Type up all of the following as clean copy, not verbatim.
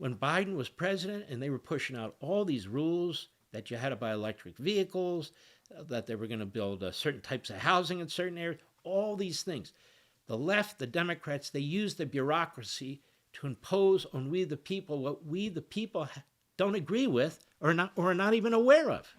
when Biden was president and they were pushing out all these rules that you had to buy electric vehicles, that they were going to build certain types of housing in certain areas, all these things. The left, the Democrats, they use the bureaucracy to impose on we the people what we the people don't agree with or are not even aware of.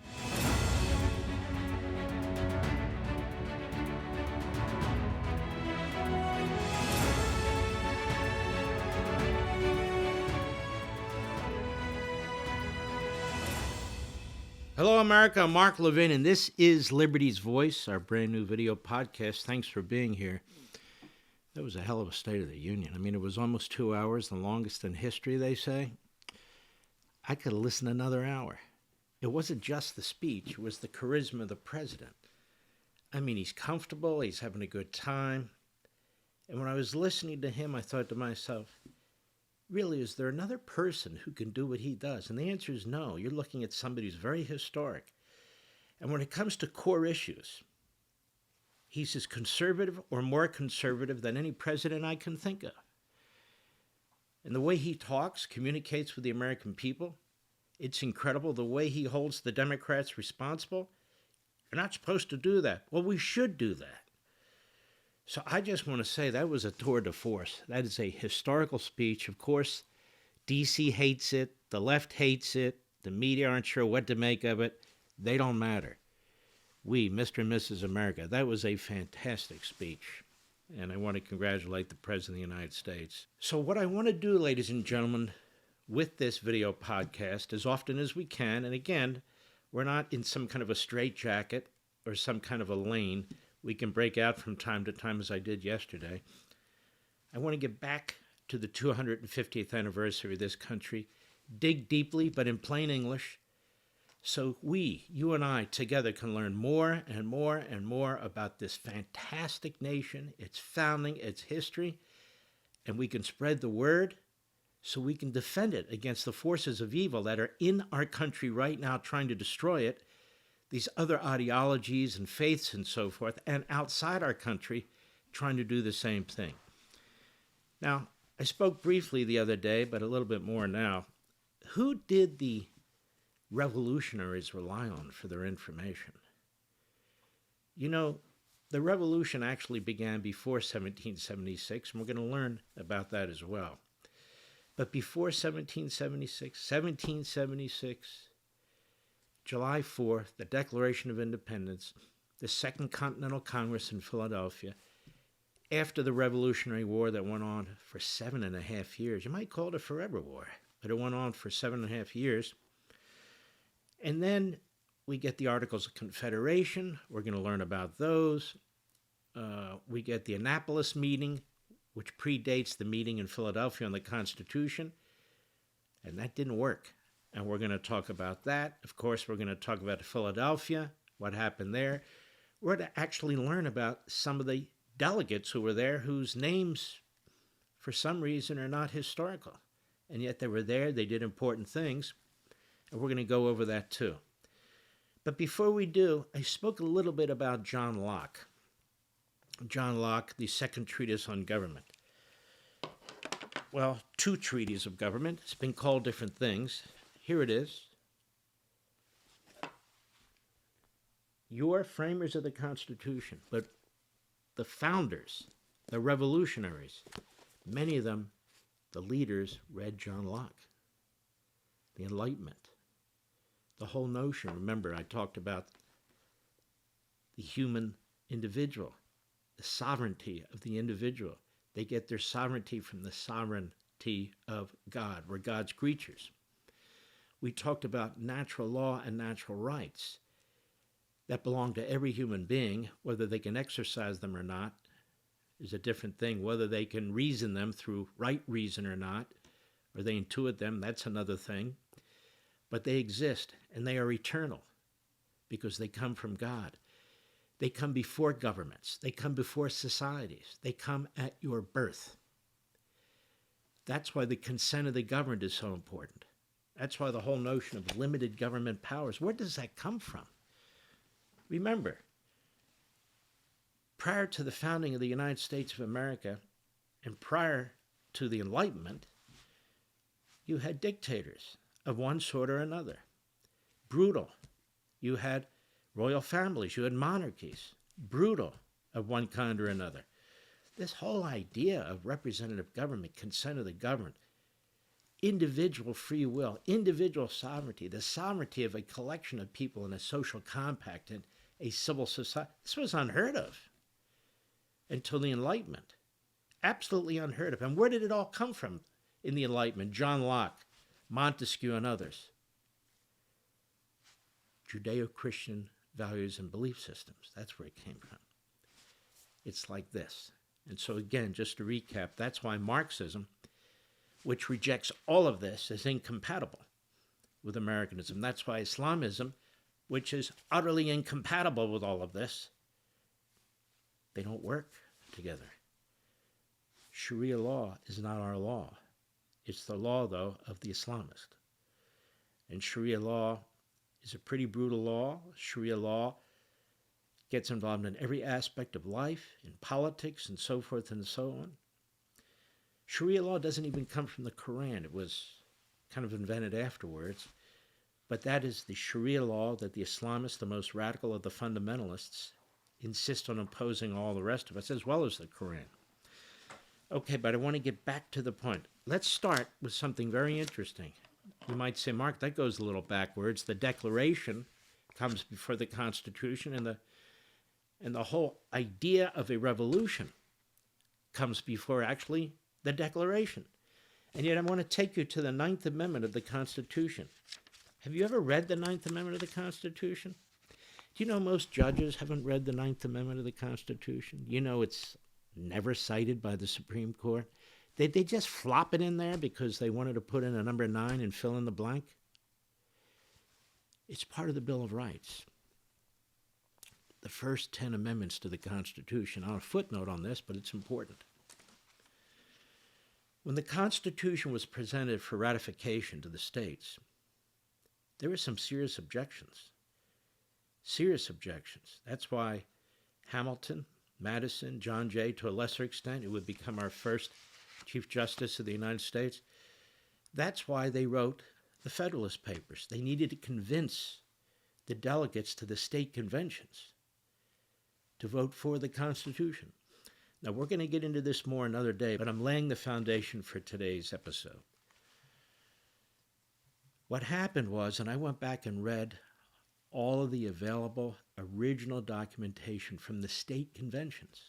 Hello, America. I'm Mark Levin, and this is Liberty's Voice, our brand new video podcast. Thanks for being here. That was a hell of a State of the Union. I mean, it was almost 2 hours, the longest in history, they say. I could have listened another hour. It wasn't just the speech. It was the charisma of the president. I mean, he's comfortable. He's having a good time. And when I was listening to him, I thought to myself, really, is there another person who can do what he does? And the answer is no. You're looking at somebody who's very historic. And when it comes to core issues, he's as conservative or more conservative than any president I can think of. And the way he talks, communicates with the American people, it's incredible. The way he holds the Democrats responsible, you're not supposed to do that. Well, we should do that. So I just want to say that was a tour de force. That is a historical speech. Of course, D.C. hates it. The left hates it. The media aren't sure what to make of it. They don't matter. We, Mr. and Mrs. America, that was a fantastic speech. And I want to congratulate the President of the United States. So what I want to do, ladies and gentlemen, with this video podcast as often as we can, and again, we're not in some kind of a straitjacket or some kind of a lane. We can break out from time to time as I did yesterday. I want to get back to the 250th anniversary of this country, dig deeply, but in plain English, so we, you and I, together can learn more and more and more about this fantastic nation, its founding, its history, and we can spread the word so we can defend it against the forces of evil that are in our country right now trying to destroy it, these other ideologies and faiths and so forth, and outside our country trying to do the same thing. Now, I spoke briefly the other day, but a little bit more now. Who did the revolutionaries rely on for their information? You know, the revolution actually began before 1776, and we're going to learn about that as well. But before 1776, July 4th, the Declaration of Independence, the Second Continental Congress in Philadelphia, after the Revolutionary War that went on for 7.5 years. You might call it a forever war, but it went on for 7.5 years. And then we get the Articles of Confederation. We're going to learn about those. We get the Annapolis meeting, which predates the meeting in Philadelphia on the Constitution. And that didn't work. And we're going to talk about that. Of course, we're going to talk about Philadelphia, what happened there. We're to actually learn about some of the delegates who were there whose names, for some reason, are not historical. And yet they were there. They did important things. And we're going to go over that too. But before we do, I spoke a little bit about John Locke. John Locke, the second treatise on government. Well, two treatises of government. It's been called different things. Here it is. Your framers of the Constitution, but the founders, the revolutionaries, many of them, the leaders, read John Locke. The Enlightenment. The whole notion, remember, I talked about the human individual, the sovereignty of the individual. They get their sovereignty from the sovereignty of God. We're God's creatures. We talked about natural law and natural rights that belong to every human being. Whether they can exercise them or not is a different thing. Whether they can reason them through right reason or not, or they intuit them, that's another thing. But they exist, and they are eternal because they come from God. They come before governments. They come before societies. They come at your birth. That's why the consent of the governed is so important. That's why the whole notion of limited government powers, where does that come from? Remember, prior to the founding of the United States of America and prior to the Enlightenment, you had dictators of one sort or another. Brutal. You had royal families. You had monarchies. Brutal of one kind or another. This whole idea of representative government, consent of the governed, individual free will, individual sovereignty, the sovereignty of a collection of people in a social compact and a civil society, this was unheard of until the Enlightenment. Absolutely unheard of. And where did it all come from in the Enlightenment? John Locke, Montesquieu, and others. Judeo-Christian values and belief systems. That's where it came from. It's like this. And so again, just to recap, that's why Marxism, which rejects all of this, is incompatible with Americanism. That's why Islamism, which is utterly incompatible with all of this, they don't work together. Sharia law is not our law. It's the law, though, of the Islamist. And Sharia law is a pretty brutal law. Sharia law gets involved in every aspect of life, in politics, and so forth and so on. Sharia law doesn't even come from the Quran. It was kind of invented afterwards. But that is the Sharia law that the Islamists, the most radical of the fundamentalists, insist on imposing all the rest of us, as well as the Quran. Okay, but I want to get back to the point. Let's start with something very interesting. You might say, Mark, that goes a little backwards. The Declaration comes before the Constitution, and the whole idea of a revolution comes before actually the Declaration. And yet I want to take you to the Ninth Amendment of the Constitution. Have you ever read the Ninth Amendment of the Constitution? Do you know most judges haven't read the Ninth Amendment of the Constitution? You know it's never cited by the Supreme Court. They just flop it in there because they wanted to put in a number 9 and fill in the blank. It's part of the Bill of Rights. The first 10 amendments to the Constitution. I'll footnote on this, but it's important. When the Constitution was presented for ratification to the states, there were some serious objections. Serious objections. That's why Hamilton, Madison, John Jay, to a lesser extent, who would become our first Chief Justice of the United States, that's why they wrote the Federalist Papers. They needed to convince the delegates to the state conventions to vote for the Constitution. Now, we're going to get into this more another day, but I'm laying the foundation for today's episode. What happened was, and I went back and read all of the available original documentation from the state conventions.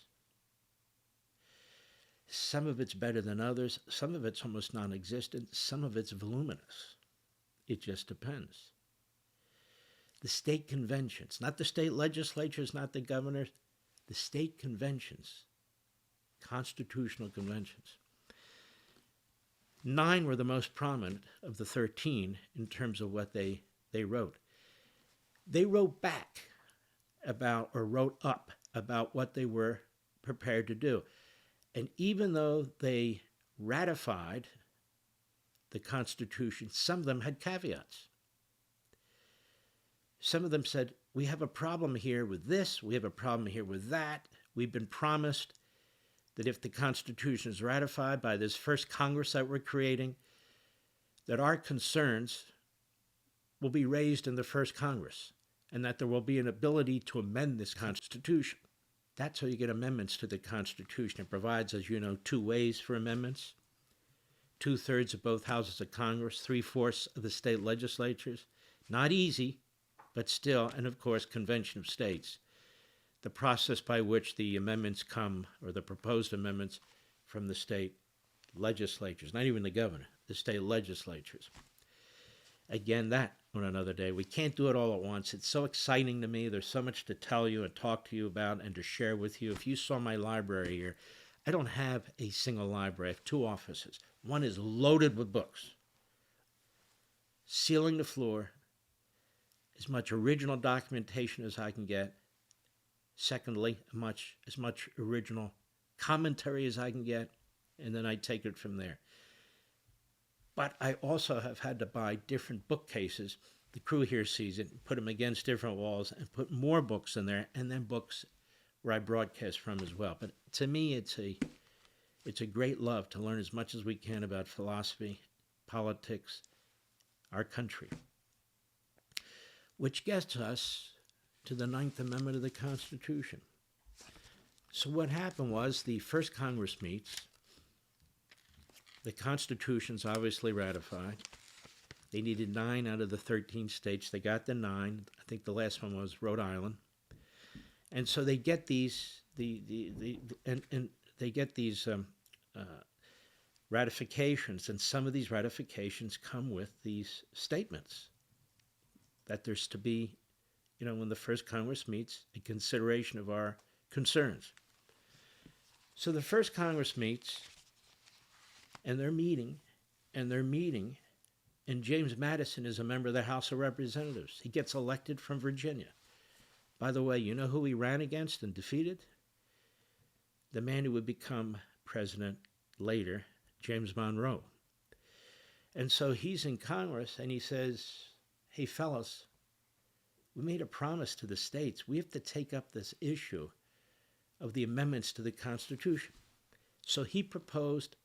Some of it's better than others. Some of it's almost non-existent. Some of it's voluminous. It just depends. The state conventions, not the state legislatures, not the governors, the state conventions, constitutional conventions. 9 were the most prominent of the 13 in terms of what they wrote. They wrote back about, or wrote up about what they were prepared to do. And even though they ratified the Constitution, some of them had caveats. Some of them said, we have a problem here with this, we have a problem here with that. We've been promised that if the Constitution is ratified by this first Congress that we're creating, that our concerns will be raised in the first Congress, and that there will be an ability to amend this Constitution. That's how you get amendments to the Constitution. It provides, as you know, 2 ways for amendments. 2/3 of both houses of Congress, 3/4 of the state legislatures. Not easy, but still, and of course, Convention of States. The process by which the amendments come, or the proposed amendments, from the state legislatures, not even the governor, the state legislatures. Again, that on another day. We can't do it all at once. It's so exciting to me. There's so much to tell you and talk to you about and to share with you. If you saw my library here, I don't have a single library. I have 2 offices. One is loaded with books, ceiling to floor, as much original documentation as I can get. Secondly, as much original commentary as I can get, and then I take it from there. But I also have had to buy different bookcases. The crew here sees it, put them against different walls, and put more books in there, and then books where I broadcast from as well. But to me, it's a great love to learn as much as we can about philosophy politics, our country. Which gets us to the Ninth Amendment of the Constitution. So what happened was the first Congress meets, the Constitution's obviously ratified. They needed 9 out of the 13 states. They got the 9. I think the last one was Rhode Island. And so they get these ratifications, and some of these ratifications come with these statements that there's to be, when the first Congress meets, a consideration of our concerns. So the first Congress meets, and they're meeting, and James Madison is a member of the House of Representatives. He gets elected from Virginia. By the way, you know who he ran against and defeated? The man who would become president later, James Monroe. And so he's in Congress, and he says, hey, fellas, we made a promise to the states. We have to take up this issue of the amendments to the Constitution. So he proposed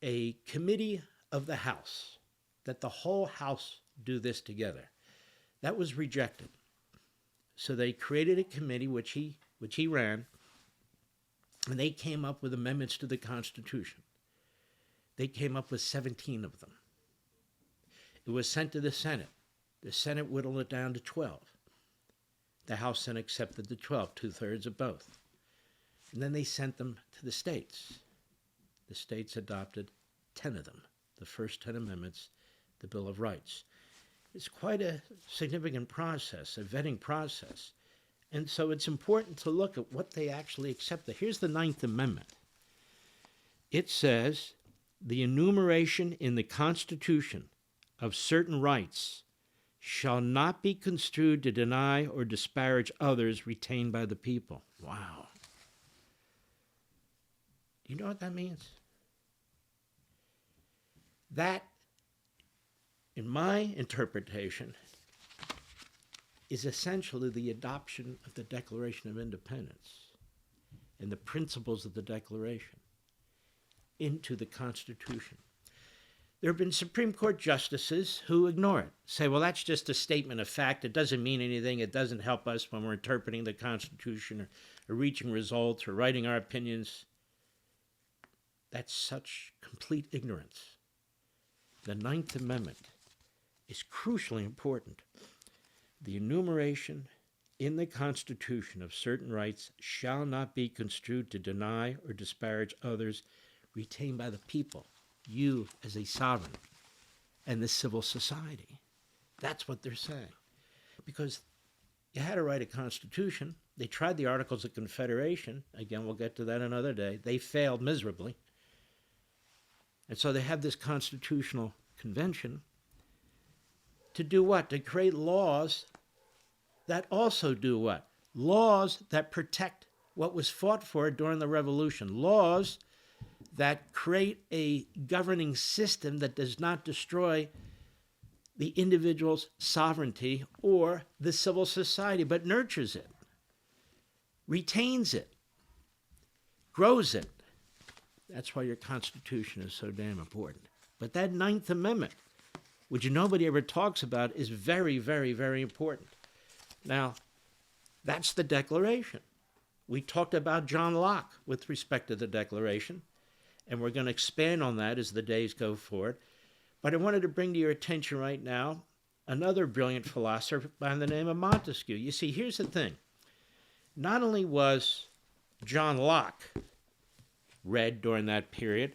a committee of the House, that the whole House do this together. That was rejected. So they created a committee, which he ran, and they came up with amendments to the Constitution. They came up with 17 of them. It was sent to the Senate. The Senate whittled it down to 12. The House then accepted the 12, 2/3 of both. And then they sent them to the states. The states adopted 10 of them, the first 10 amendments, the Bill of Rights. It's quite a significant process, a vetting process. And so it's important to look at what they actually accepted. Here's the Ninth Amendment. It says, the enumeration in the Constitution of certain rights shall not be construed to deny or disparage others retained by the people. Wow. Do you know what that means? That, in my interpretation, is essentially the adoption of the Declaration of Independence and the principles of the Declaration into the Constitution. There have been Supreme Court justices who ignore it, say, well, that's just a statement of fact. It doesn't mean anything. It doesn't help us when we're interpreting the Constitution or reaching results or writing our opinions. That's such complete ignorance. The Ninth Amendment is crucially important. The enumeration in the Constitution of certain rights shall not be construed to deny or disparage others retained by the people, you as a sovereign, and the civil society. That's what they're saying. Because you had to write a constitution. They tried the Articles of Confederation. Again, we'll get to that another day. They failed miserably. And so they have this constitutional convention to do what? To create laws that also do what? Laws that protect what was fought for during the Revolution. Laws that create a governing system that does not destroy the individual's sovereignty or the civil society, but nurtures it, retains it, grows it. That's why your Constitution is so damn important. But that Ninth Amendment, which nobody ever talks about, is very, very, very important. Now, that's the Declaration. We talked about John Locke with respect to the Declaration, and we're going to expand on that as the days go forward. But I wanted to bring to your attention right now another brilliant philosopher by the name of Montesquieu. You see, here's the thing. Not only was John Locke read during that period,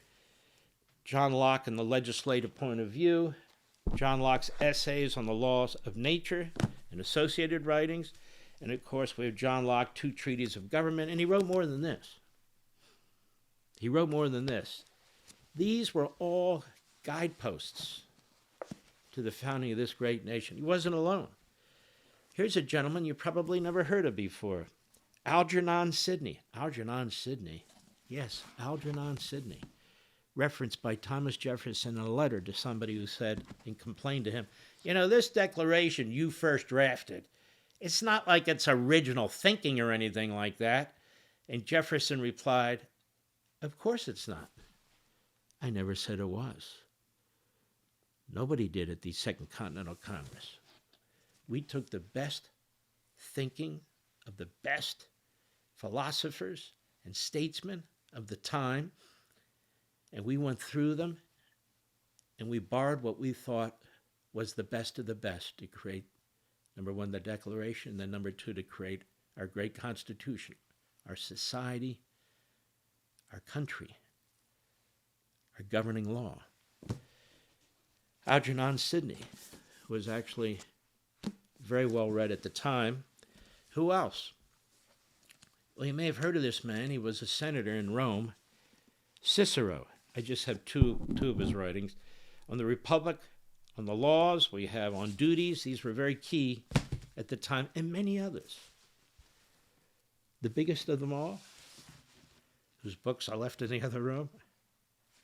John Locke and the legislative point of view, John Locke's essays on the laws of nature and associated writings, and of course we have John Locke, 2 treatises of government, and he wrote more than this. He wrote more than this. These were all guideposts to the founding of this great nation. He wasn't alone. Here's a gentleman you probably never heard of before, Algernon Sidney. Algernon Sidney. Yes, Algernon Sidney. Referenced by Thomas Jefferson in a letter to somebody who said and complained to him, this declaration you first drafted, it's not like it's original thinking or anything like that. And Jefferson replied, of course it's not. I never said it was. Nobody did at the Second Continental Congress. We took the best thinking of the best philosophers and statesmen of the time, and we went through them, and we borrowed what we thought was the best of the best to create, number one, the Declaration, and then number two, to create our great Constitution, our society, our country, our governing law. Algernon Sidney was actually very well read at the time. Who else? Well, you may have heard of this man. He was a senator in Rome. Cicero. I just have two of his writings. On the Republic, on the laws, we have on duties. These were very key at the time, and many others. The biggest of them all, whose books are left in the other room,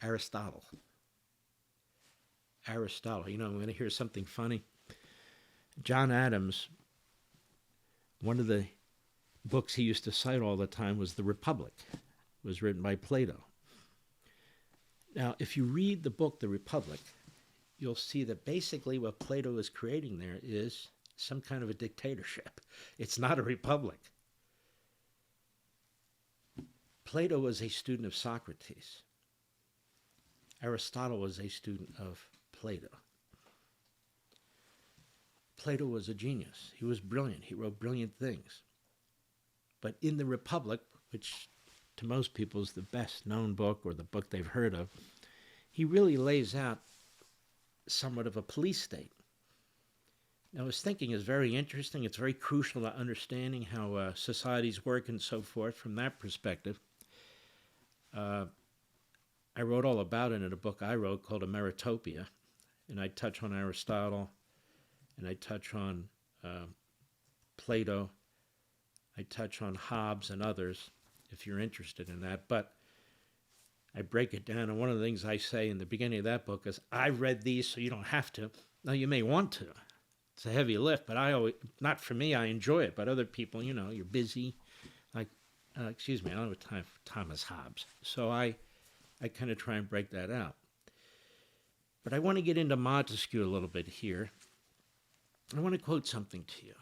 Aristotle. Aristotle. You know, I'm going to hear something funny. John Adams, one of the books he used to cite all the time was The Republic. It was written by Plato. Now, if you read the book, The Republic, you'll see that basically what Plato is creating there is some kind of a dictatorship. It's not a republic. Plato was a student of Socrates. Aristotle was a student of Plato. Plato was a genius. He was brilliant. He wrote brilliant things. But in The Republic, which to most people is the best known book or the book they've heard of, he really lays out somewhat of a police state. Now, his thinking is very interesting. It's very crucial to understanding how societies work and so forth from that perspective. I wrote all about it in a book I wrote called Emeritopia, and I touch on Aristotle, and I touch on Plato, I touch on Hobbes and others, if you're interested in that. But I break it down, and one of the things I say in the beginning of that book is, I read these so you don't have to. Now, you may want to. It's a heavy lift, but not for me, I enjoy it. But other people, you know, you're busy. Like, I don't have time for Thomas Hobbes. So I kind of try and break that out. But I want to get into Montesquieu a little bit here. I want to quote something to you.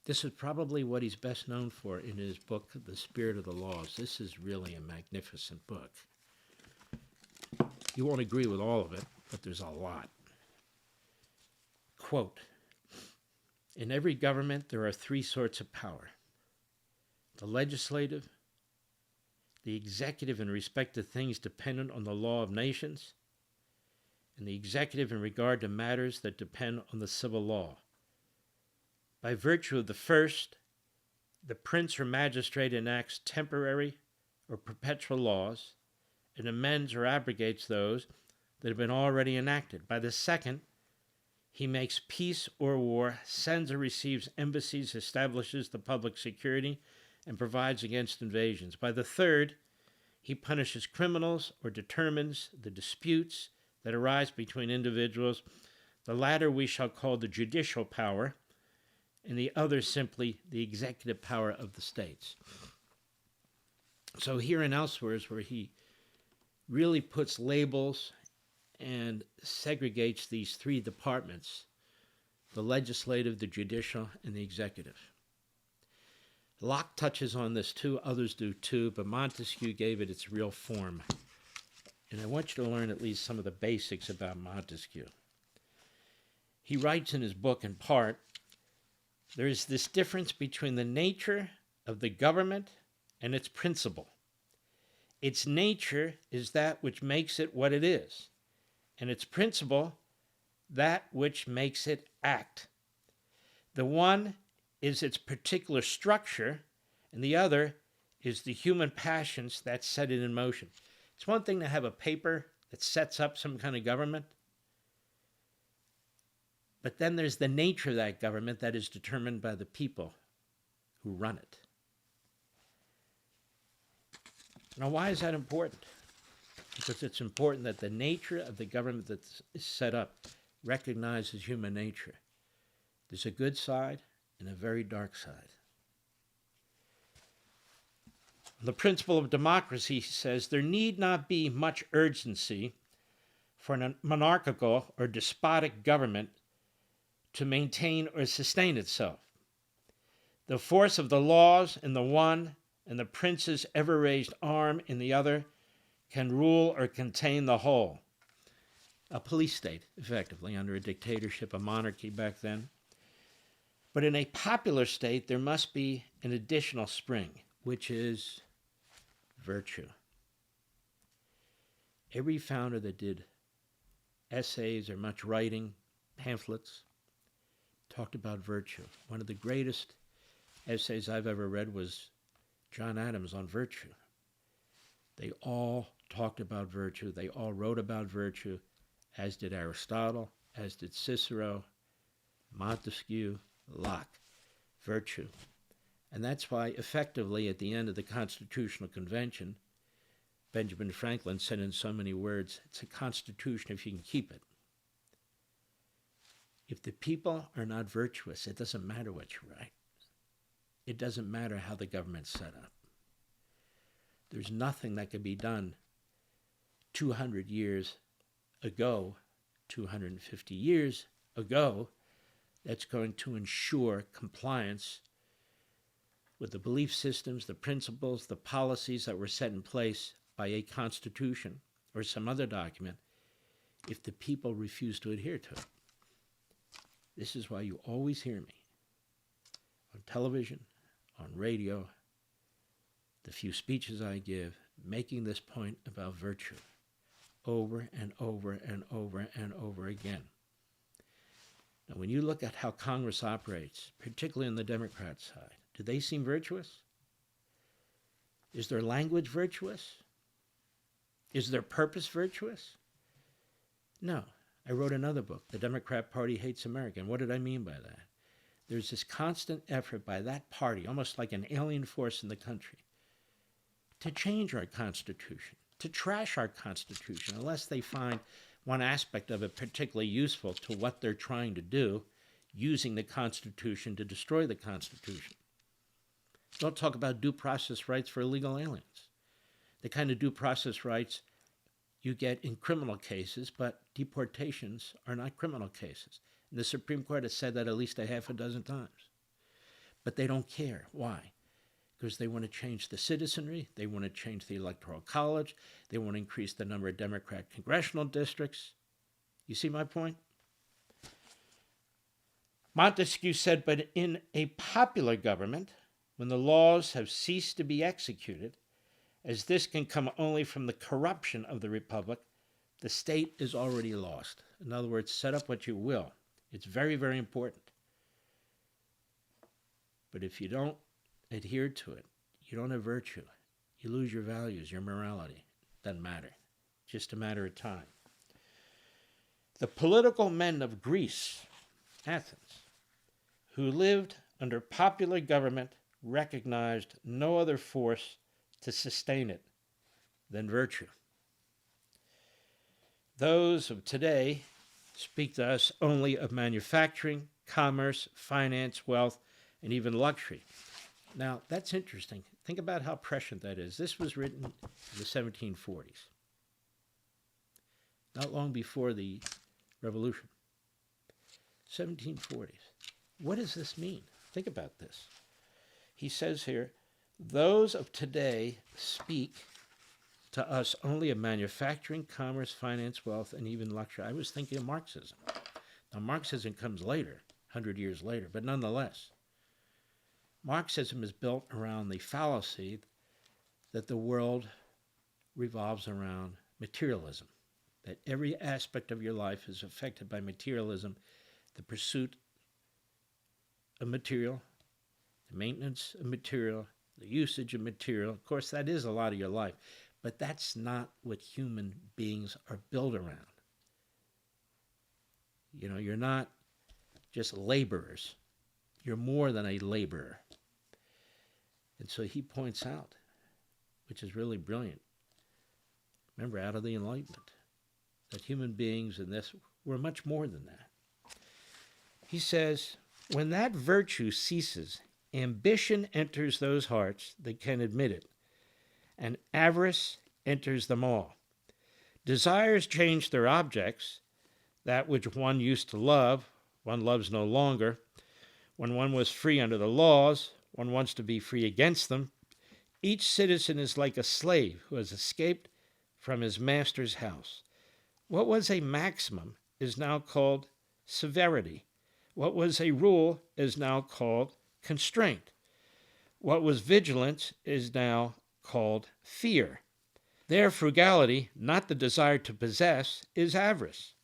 This is probably what he's best known for in his book, The Spirit of the Laws. This is really a magnificent book. You won't agree with all of it, but there's a lot. Quote, in every government there are three sorts of power. The legislative, the executive in respect to things dependent on the law of nations, and the executive in regard to matters that depend on the civil law. By virtue of the first, the prince or magistrate enacts temporary or perpetual laws and amends or abrogates those that have been already enacted. By the second, he makes peace or war, sends or receives embassies, establishes the public security, and provides against invasions. By the third, he punishes criminals or determines the disputes that arise between individuals. The latter we shall call the judicial power, and the other simply the executive power of the states. So here and elsewhere is where he really puts labels and segregates these three departments, the legislative, the judicial, and the executive. Locke touches on this too, others do too, but Montesquieu gave it its real form. And I want you to learn at least some of the basics about Montesquieu. He writes in his book, in part, there is this difference between the nature of the government and its principle. Its nature is that which makes it what it is, and its principle that which makes it act. The one is its particular structure, and the other is the human passions that set it in motion. It's one thing to have a paper that sets up some kind of government, but then there's the nature of that government that is determined by the people who run it. Now, why is that important? Because it's important that the nature of the government that is set up recognizes human nature. There's a good side and a very dark side. On the principle of democracy, he says, there need not be much urgency for a monarchical or despotic government to maintain or sustain itself. The force of the laws in the one and the prince's ever-raised arm in the other can rule or contain the whole. A police state, effectively, under a dictatorship, a monarchy back then. But in a popular state, there must be an additional spring, which is virtue. Every founder that did essays or much writing, pamphlets, talked about virtue. One of the greatest essays I've ever read was John Adams on virtue. They all talked about virtue. They all wrote about virtue, as did Aristotle, as did Cicero, Montesquieu, Locke. Virtue. And that's why, effectively, at the end of the Constitutional Convention, Benjamin Franklin said in so many words, it's a constitution if you can keep it. If the people are not virtuous, it doesn't matter what you write. It doesn't matter how the government's set up. There's nothing that can be done 200 years ago, 250 years ago, that's going to ensure compliance with the belief systems, the principles, the policies that were set in place by a constitution or some other document if the people refuse to adhere to it. This is why you always hear me on television, on radio, the few speeches I give, making this point about virtue over and over and over and over again. Now, when you look at how Congress operates, particularly on the Democrat side, do they seem virtuous? Is their language virtuous? Is their purpose virtuous? No. I wrote another book, The Democrat Party Hates America. And what did I mean by that? There's this constant effort by that party, almost like an alien force in the country, to change our Constitution, to trash our Constitution, unless they find one aspect of it particularly useful to what they're trying to do, using the Constitution to destroy the Constitution. Don't talk about due process rights for illegal aliens. The kind of due process rights you get in criminal cases, but deportations are not criminal cases. And the Supreme Court has said that at least a half a dozen times. But they don't care. Why? Because they want to change the citizenry, they want to change the Electoral College, they want to increase the number of Democrat congressional districts. You see my point? Montesquieu said, but in a popular government, when the laws have ceased to be executed, as this can come only from the corruption of the republic, the state is already lost. In other words, set up what you will. It's very, very important. But if you don't adhere to it, you don't have virtue. You lose your values, your morality. Doesn't matter. Just a matter of time. The political men of Greece, Athens, who lived under popular government, recognized no other force to sustain it than virtue. Those of today speak to us only of manufacturing, commerce, finance, wealth, and even luxury. Now, that's interesting. Think about how prescient that is. This was written in the 1740s, not long before the Revolution. 1740s. What does this mean? Think about this. He says here, those of today speak to us only of manufacturing, commerce, finance, wealth, and even luxury. I was thinking of Marxism. Now, Marxism comes later, 100 years later, but nonetheless, Marxism is built around the fallacy that the world revolves around materialism, that every aspect of your life is affected by materialism, the pursuit of material, the maintenance of material, the usage of material. Of course, that is a lot of your life, but that's not what human beings are built around. You know, you're not just laborers. You're more than a laborer. And so he points out, which is really brilliant, remember, out of the Enlightenment, that human beings in this were much more than that. He says, when that virtue ceases, ambition enters those hearts that can admit it, and avarice enters them all. Desires change their objects. That which one used to love, one loves no longer. When one was free under the laws, one wants to be free against them. Each citizen is like a slave who has escaped from his master's house. What was a maximum is now called severity. What was a rule is now called constraint. What was vigilance is now called fear. Their frugality, not the desire to possess, is avarice.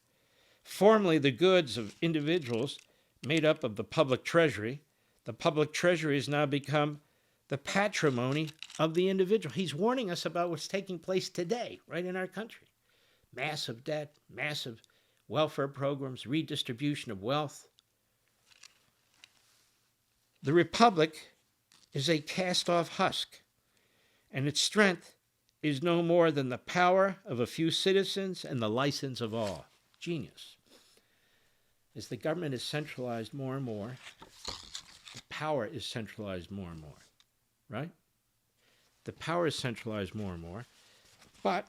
Formerly, the goods of individuals made up of the public treasury. The public treasury has now become the patrimony of the individual. He's warning us about what's taking place today, right in our country. Massive debt, massive welfare programs, redistribution of wealth. The republic is a cast-off husk, and its strength is no more than the power of a few citizens and the license of all. Genius. As the government is centralized more and more, the power is centralized more and more, right? The power is centralized more and more, but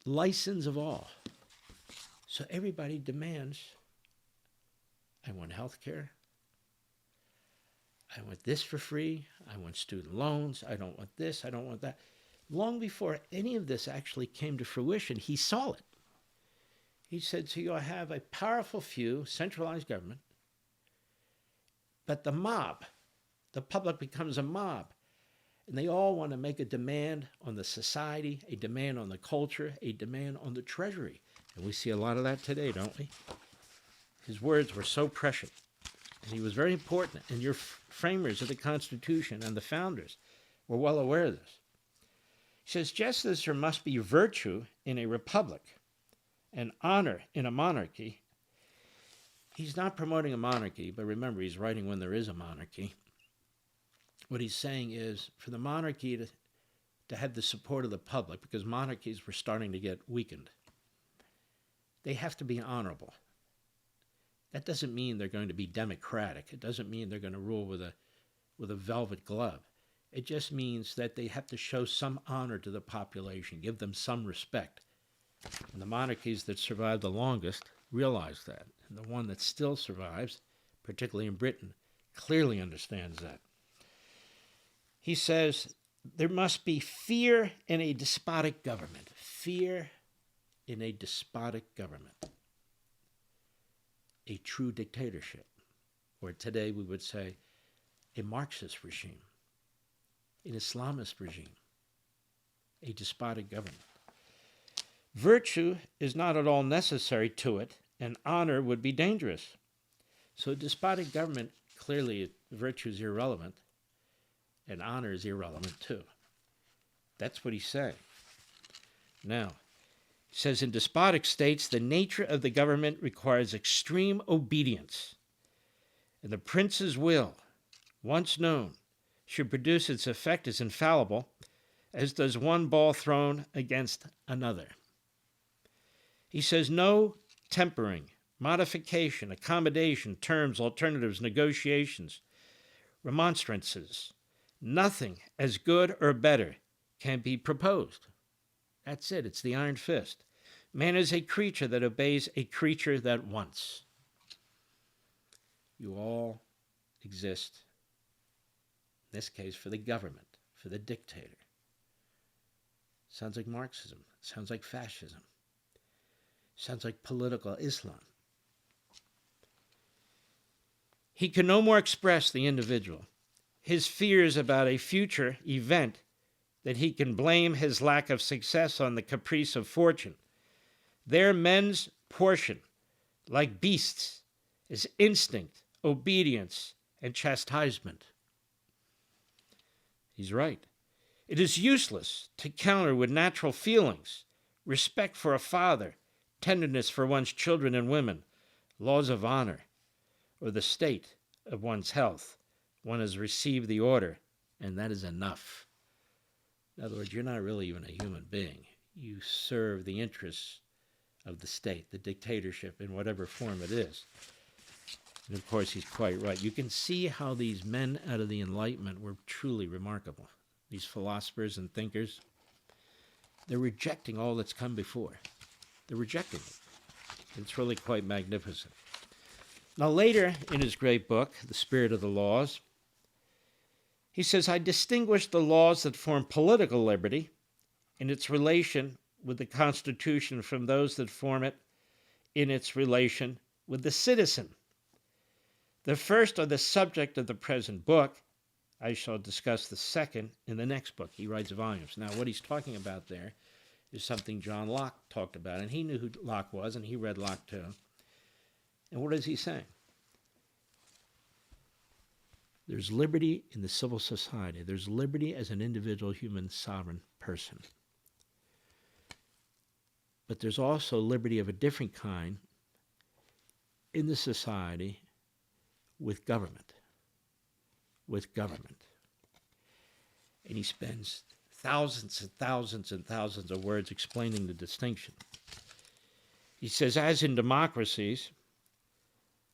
license of all. So everybody demands, I want health care, I want this for free, I want student loans, I don't want this, I don't want that. Long before any of this actually came to fruition, he saw it. He said, so you'll have a powerful few, centralized government, but the mob, the public becomes a mob, and they all want to make a demand on the society, a demand on the culture, a demand on the treasury. And we see a lot of that today, don't we? His words were so prescient, and he was very important, and your framers of the Constitution and the founders were well aware of this. He says, just as there must be virtue in a republic and honor in a monarchy, he's not promoting a monarchy, but remember, he's writing when there is a monarchy. What he's saying is for the monarchy to have the support of the public, because monarchies were starting to get weakened, they have to be honorable. That doesn't mean they're going to be democratic. It doesn't mean they're going to rule with a velvet glove. It just means that they have to show some honor to the population, give them some respect. And the monarchies that survive the longest realize that. And the one that still survives, particularly in Britain, clearly understands that. He says there must be fear in a despotic government. Fear in a despotic government. A true dictatorship. Or today we would say a Marxist regime. An Islamist regime. A despotic government. Virtue is not at all necessary to it, and honor would be dangerous. So a despotic government, clearly virtue is irrelevant, and honor is irrelevant too. That's what he's saying. Now, he says in despotic states, the nature of the government requires extreme obedience, and the prince's will, once known, should produce its effect as infallible, as does one ball thrown against another. He says no tempering, modification, accommodation, terms, alternatives, negotiations, remonstrances, nothing as good or better can be proposed. That's it. It's the iron fist. Man is a creature that obeys a creature that wants. You all exist, in this case, for the government, for the dictator. Sounds like Marxism. Sounds like fascism. Sounds like political Islam. He can no more express the individual. His fears about a future event that he can blame his lack of success on the caprice of fortune. Their men's portion, like beasts, is instinct, obedience, and chastisement. He's right. It is useless to counter with natural feelings, respect for a father, tenderness for one's children and women, laws of honor, or the state of one's health. One has received the order, and that is enough. In other words, you're not really even a human being. You serve the interests of the state, the dictatorship, in whatever form it is. And of course, he's quite right. You can see how these men out of the Enlightenment were truly remarkable. These philosophers and thinkers. They're rejecting all that's come before. They're rejecting it. It's really quite magnificent. Now, later in his great book, The Spirit of the Laws, he says, I distinguish the laws that form political liberty in its relation with the Constitution from those that form it in its relation with the citizen. The first are the subject of the present book. I shall discuss the second in the next book. He writes volumes. Now, what he's talking about there is something John Locke talked about, and he knew who Locke was, and he read Locke too. And what is he saying? There's liberty in the civil society. There's liberty as an individual human sovereign person. But there's also liberty of a different kind in the society with government. With government. And he spends thousands and thousands and thousands of words explaining the distinction. He says, as in democracies,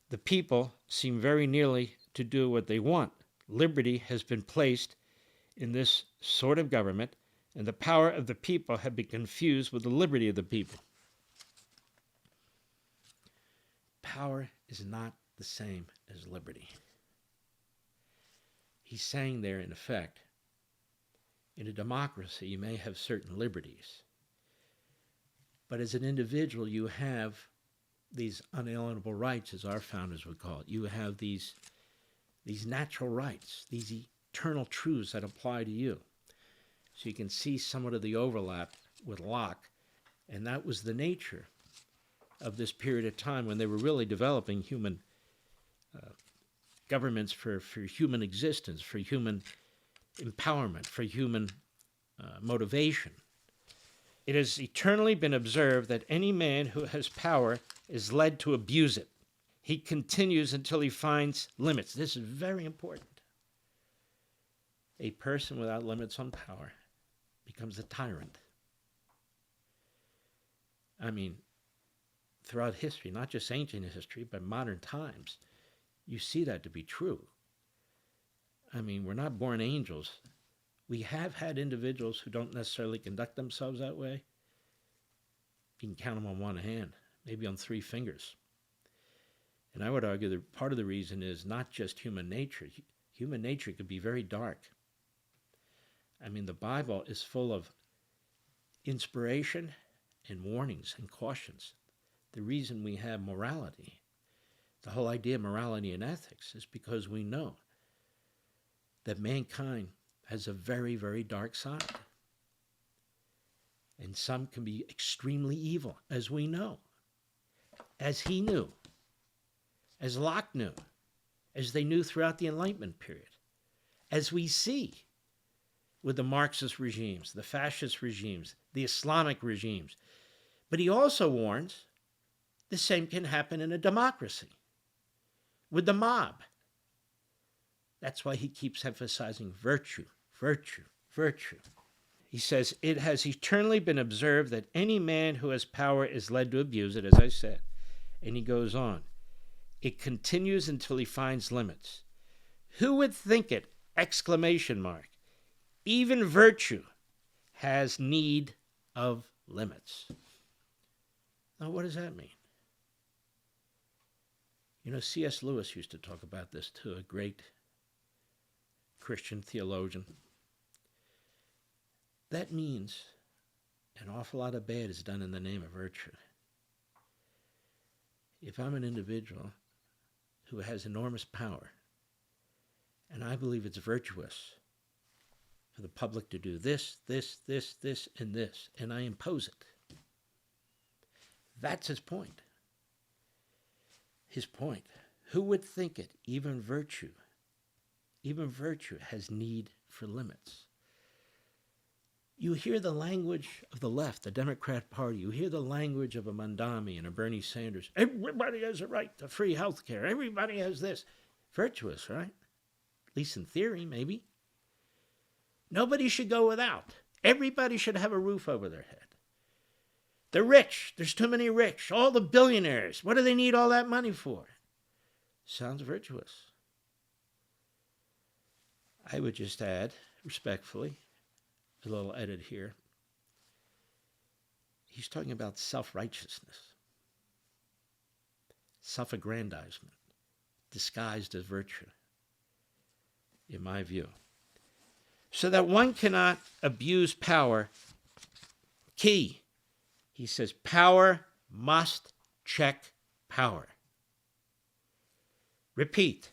the people seem very nearly to do what they want. Liberty has been placed in this sort of government, and the power of the people have been confused with the liberty of the people. Power is not the same as liberty. He's saying there, in effect, in a democracy, you may have certain liberties, but as an individual, you have these unalienable rights, as our founders would call it. You have these natural rights, these eternal truths that apply to you. So you can see somewhat of the overlap with Locke, and that was the nature of this period of time when they were really developing human governments for human existence, for human empowerment, for human motivation. It has eternally been observed that any man who has power is led to abuse it. He continues until he finds limits. This is very important. A person without limits on power becomes a tyrant. I mean, throughout history, not just ancient history, but modern times, you see that to be true. I mean, we're not born angels. We have had individuals who don't necessarily conduct themselves that way. You can count them on one hand, maybe on 3 fingers. And I would argue that part of the reason is not just human nature. Human nature could be very dark. I mean, the Bible is full of inspiration and warnings and cautions. The reason we have morality, the whole idea of morality and ethics, is because we know that mankind has a very, very dark side. And some can be extremely evil, as we know, as he knew, as Locke knew, as they knew throughout the Enlightenment period, as we see with the Marxist regimes, the fascist regimes, the Islamic regimes. But he also warns the same can happen in a democracy, with the mob. That's why he keeps emphasizing virtue, virtue, virtue. He says, it has eternally been observed that any man who has power is led to abuse it, as I said. And he goes on. It continues until he finds limits. Who would think it? Exclamation mark. Even virtue has need of limits. Now, what does that mean? You know, C.S. Lewis used to talk about this too, a great Christian theologian. That means an awful lot of bad is done in the name of virtue. If I'm an individual who has enormous power, and I believe it's virtuous for the public to do this, this, this, this, and this, and I impose it, that's his point. His point. Who would think it? Even virtue has need for limits. You hear the language of the left, the Democrat Party. You hear the language of a Mondami and a Bernie Sanders. Everybody has a right to free health care. Everybody has this. Virtuous, right? At least in theory, maybe. Nobody should go without. Everybody should have a roof over their head. The rich, there's too many rich. All the billionaires, what do they need all that money for? Sounds virtuous. I would just add, respectfully, a little edit here. he's talking about self-righteousness, self-aggrandizement, disguised as virtue, in my view. So that one cannot abuse power. Key, he says, power must check power. Repeat.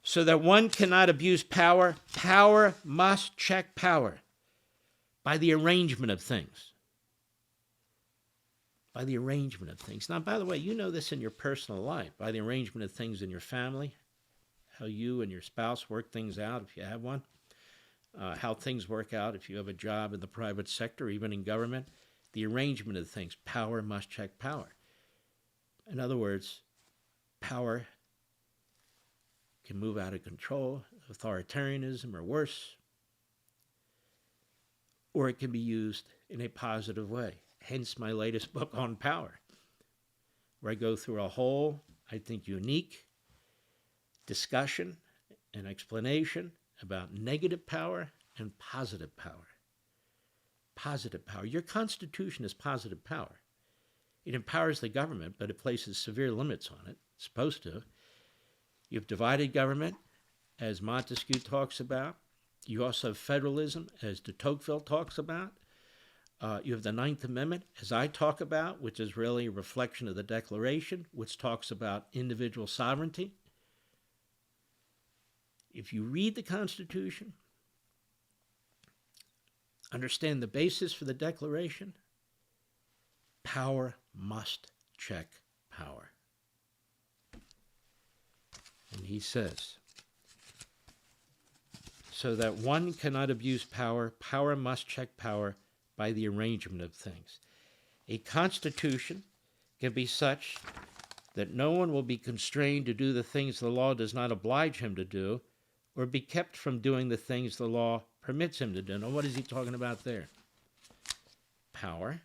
So that one cannot abuse power, power must check power by the arrangement of things. By the arrangement of things. Now, by the way, you know this in your personal life, by the arrangement of things in your family, how you and your spouse work things out if you have one, how things work out if you have a job in the private sector, even in government. The arrangement of things. Power must check power. In other words, power can move out of control, authoritarianism or worse, or it can be used in a positive way. Hence my latest book on power, where I go through a whole, I think, unique discussion and explanation about negative power and positive power. Positive power. Your Constitution is positive power. It empowers the government, but it places severe limits on it. It's supposed to. You have divided government, as Montesquieu talks about. You also have federalism, as de Tocqueville talks about. You have the Ninth Amendment, as I talk about, which is really a reflection of the Declaration, which talks about individual sovereignty. If you read the Constitution, understand the basis for the Declaration, power must check power. And he says, so that one cannot abuse power, power must check power by the arrangement of things. A constitution can be such that no one will be constrained to do the things the law does not oblige him to do, or be kept from doing the things the law permits him to do. Now, what is he talking about there? Power.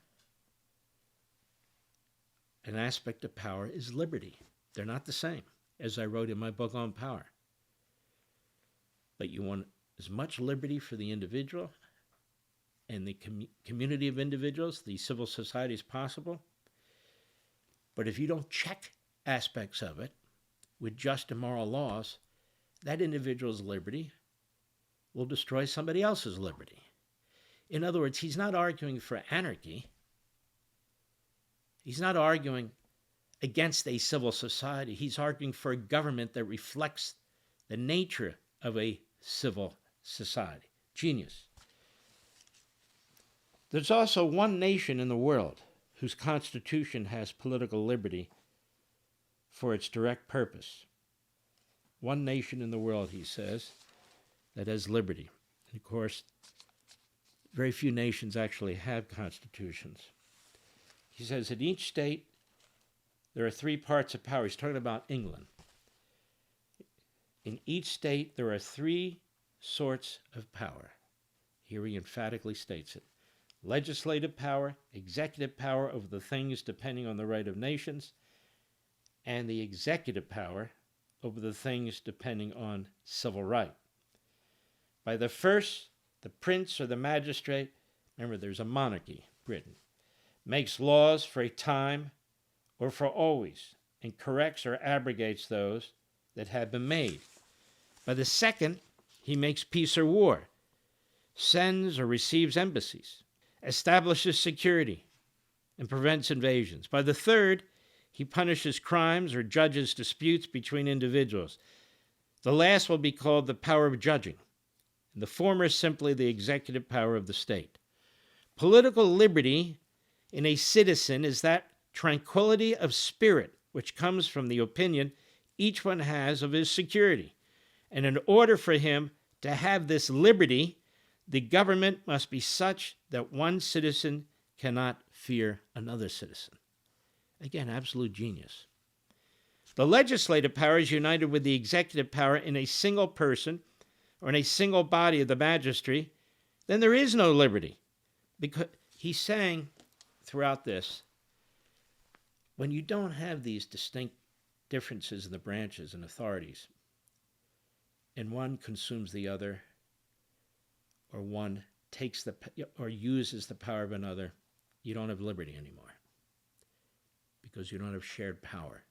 An aspect of power is liberty. They're not the same, as I wrote in my book on power. But you want as much liberty for the individual and the community of individuals, the civil society, as possible. But if you don't check aspects of it with just and moral laws, that individual's liberty will destroy somebody else's liberty. In other words, he's not arguing for anarchy. He's not arguing against a civil society. He's arguing for a government that reflects the nature of a civil society. Genius. There's also one nation in the world whose constitution has political liberty for its direct purpose. One nation in the world, he says, that has liberty. And of course, very few nations actually have constitutions. He says in each state there are three parts of power. He's talking about England. In each state there are three sorts of power. Here he emphatically states it. Legislative power, executive power over the things depending on the right of nations, and the executive power over the things depending on civil right. By the first, the prince or the magistrate, remember there's a monarchy, Britain, makes laws for a time or for always, and corrects or abrogates those that have been made. By the second, he makes peace or war, sends or receives embassies, establishes security, and prevents invasions. By the third, he punishes crimes or judges disputes between individuals. The last will be called the power of judging, and the former is simply the executive power of the state. Political liberty in a citizen is that tranquility of spirit which comes from the opinion each one has of his security. And in order for him to have this liberty, the government must be such that one citizen cannot fear another citizen. Again, absolute genius. The legislative power is united with the executive power in a single person or in a single body of the magistracy. Then there is no liberty. Because he's saying throughout this, when you don't have these distinct differences in the branches and authorities, and one consumes the other, or one takes or uses the power of another, you don't have liberty anymore because you don't have shared power.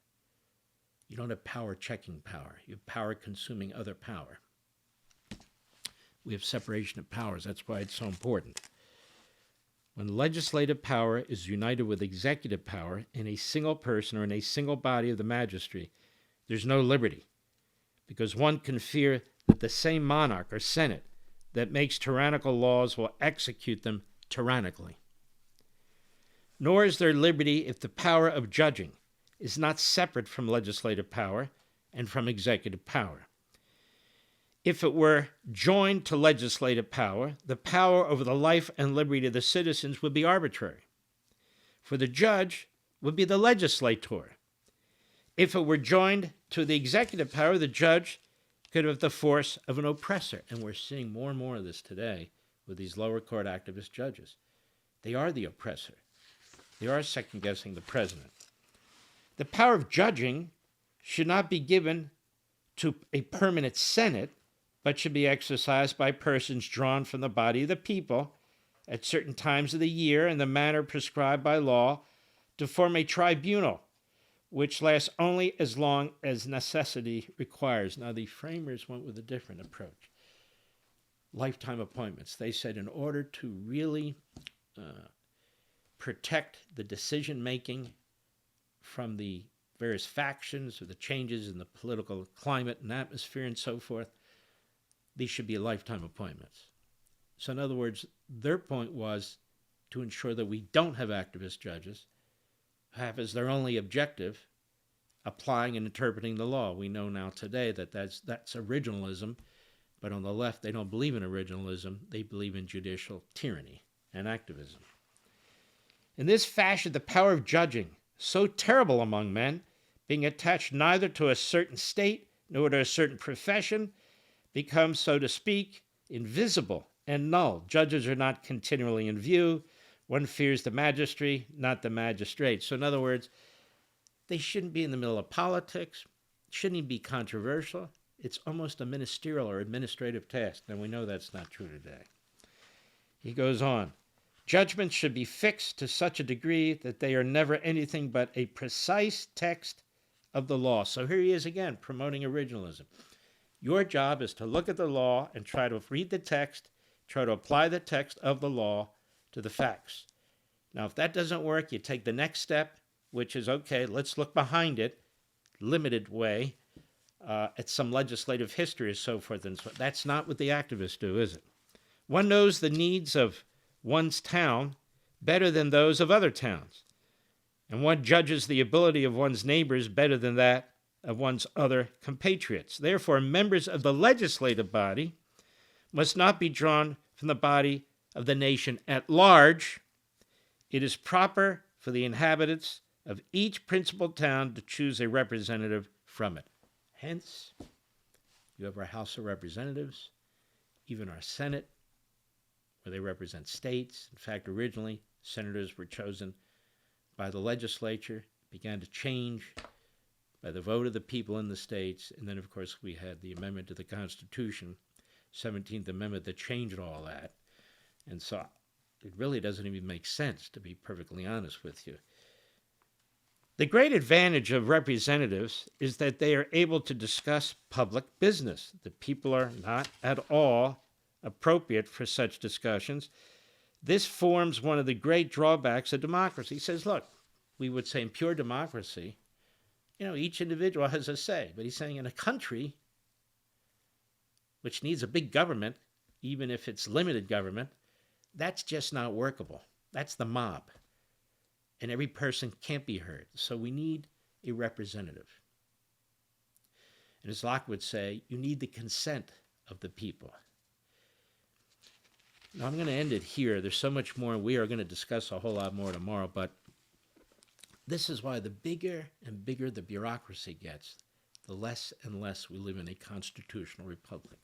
You don't have power checking power. You have power consuming other power. We have separation of powers. That's why it's so important. When legislative power is united with executive power in a single person or in a single body of the magistracy, there's no liberty, because one can fear that the same monarch or senate that makes tyrannical laws will execute them tyrannically. Nor is there liberty if the power of judging is not separate from legislative power and from executive power. If it were joined to legislative power, the power over the life and liberty of the citizens would be arbitrary, for the judge would be the legislator. If it were joined to the executive power, the judge could have the force of an oppressor. And we're seeing more and more of this today with these lower court activist judges. They are the oppressor. They are second-guessing the president. The power of judging should not be given to a permanent Senate, but should be exercised by persons drawn from the body of the people at certain times of the year in the manner prescribed by law to form a tribunal, which lasts only as long as necessity requires. Now, the framers went with a different approach. Lifetime appointments. They said in order to really protect the decision-making from the various factions or the changes in the political climate and atmosphere and so forth, these should be lifetime appointments. So in other words, their point was to ensure that we don't have activist judges have as their only objective applying and interpreting the law. We know now today that that's originalism, but on the left, they don't believe in originalism. They believe in judicial tyranny and activism. In this fashion, the power of judging, so terrible among men, being attached neither to a certain state nor to a certain profession, becomes, so to speak, invisible and null. Judges are not continually in view. One fears the magistracy, not the magistrate. So in other words, they shouldn't be in the middle of politics, shouldn't even be controversial. It's almost a ministerial or administrative task. And we know that's not true today. He goes on. Judgments should be fixed to such a degree that they are never anything but a precise text of the law. So here he is again, promoting originalism. Your job is to look at the law and try to read the text, try to apply the text of the law to the facts. Now, if that doesn't work, you take the next step, which is, okay, let's look behind it, limited way, at some legislative history and so forth and so forth. That's not what the activists do, is it? One knows the needs of one's town better than those of other towns, and one judges the ability of one's neighbors better than that of one's other compatriots. Therefore, members of the legislative body must not be drawn from the body of the nation at large. It is proper for the inhabitants of each principal town to choose a representative from it. Hence, you have our House of Representatives, even our Senate, where they represent states. In fact, originally, senators were chosen by the legislature, began to change by the vote of the people in the states, and then, of course, we had the amendment to the Constitution, 17th Amendment, that changed all that. And so it really doesn't even make sense, to be perfectly honest with you. The great advantage of representatives is that they are able to discuss public business. The people are not at all appropriate for such discussions. This forms one of the great drawbacks of democracy. He says, look, we would say in pure democracy, each individual has a say. But he's saying in a country which needs a big government, even if it's limited government, that's just not workable. That's the mob. And every person can't be heard. So we need a representative. And as Locke would say, you need the consent of the people. Now, I'm going to end it here. There's so much more. We are going to discuss a whole lot more tomorrow. But this is why the bigger and bigger the bureaucracy gets, the less and less we live in a constitutional republic.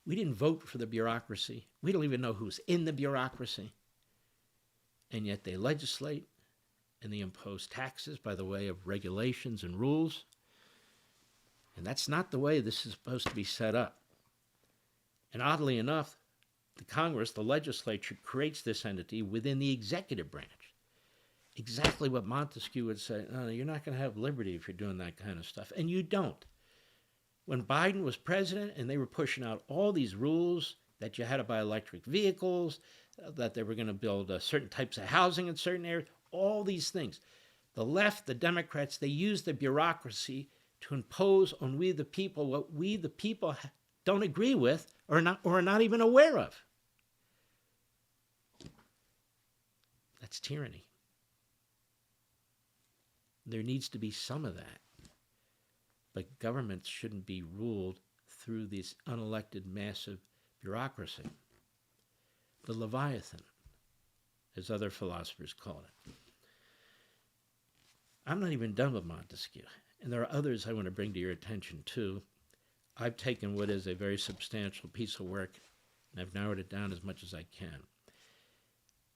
We didn't vote for the bureaucracy. We don't even know who's in the bureaucracy. And yet they legislate and they impose taxes by the way of regulations and rules. And that's not the way this is supposed to be set up. And oddly enough, the Congress, the legislature, creates this entity within the executive branch. Exactly what Montesquieu would say, no, you're not going to have liberty if you're doing that kind of stuff. And you don't. When Biden was president and they were pushing out all these rules that you had to buy electric vehicles, that they were going to build certain types of housing in certain areas, all these things. The left, the Democrats, they use the bureaucracy to impose on we the people what we the people don't agree with or are not even aware of. That's tyranny. There needs to be some of that. But governments shouldn't be ruled through this unelected massive bureaucracy. The Leviathan, as other philosophers call it. I'm not even done with Montesquieu. And there are others I want to bring to your attention too. I've taken what is a very substantial piece of work and I've narrowed it down as much as I can.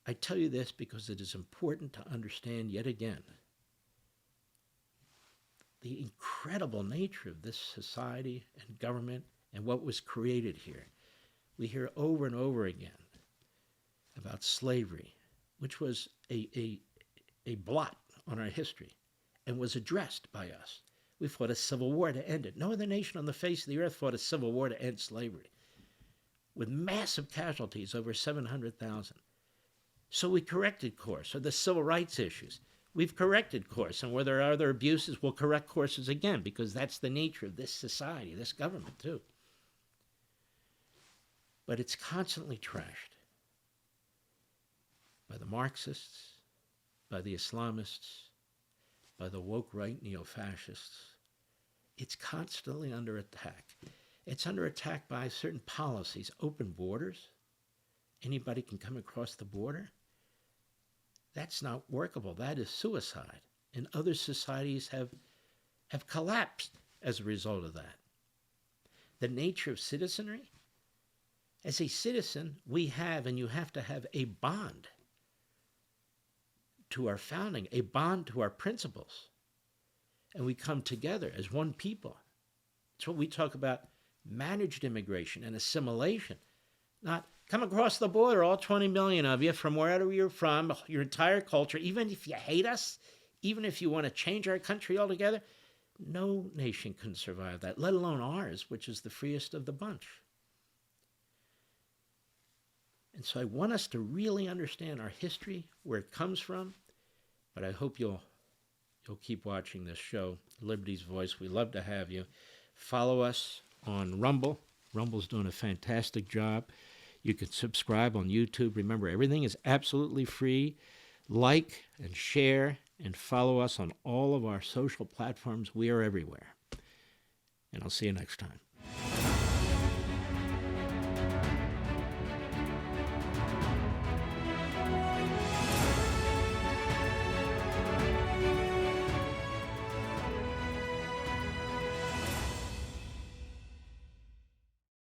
I tell you this because it is important to understand yet again the incredible nature of this society and government and what was created here. We hear over and over again about slavery, which was a blot on our history and was addressed by us. We fought a civil war to end it. No other nation on the face of the earth fought a civil war to end slavery with massive casualties, over 700,000. So we corrected course. So the civil rights issues, we've corrected course. And where there are other abuses, we'll correct courses again because that's the nature of this society, this government too. But it's constantly trashed by the Marxists, by the Islamists, by the woke right neo-fascists. It's constantly under attack. It's under attack by certain policies, open borders. Anybody can come across the border. That's not workable. That is suicide. And other societies have collapsed as a result of that. The nature of citizenry. As a citizen, we have, and you have to have, a bond to our founding, a bond to our principles. And we come together as one people. It's what we talk about, managed immigration and assimilation. Not come across the border, all 20 million of you, from wherever you're from, your entire culture, even if you hate us, even if you want to change our country altogether, no nation can survive that, let alone ours, which is the freest of the bunch. And so I want us to really understand our history, where it comes from, but I hope you'll keep watching this show, Liberty's Voice. We love to have you. Follow us on Rumble. Rumble's doing a fantastic job. You can subscribe on YouTube. Remember, everything is absolutely free. Like and share and follow us on all of our social platforms. We are everywhere. And I'll see you next time.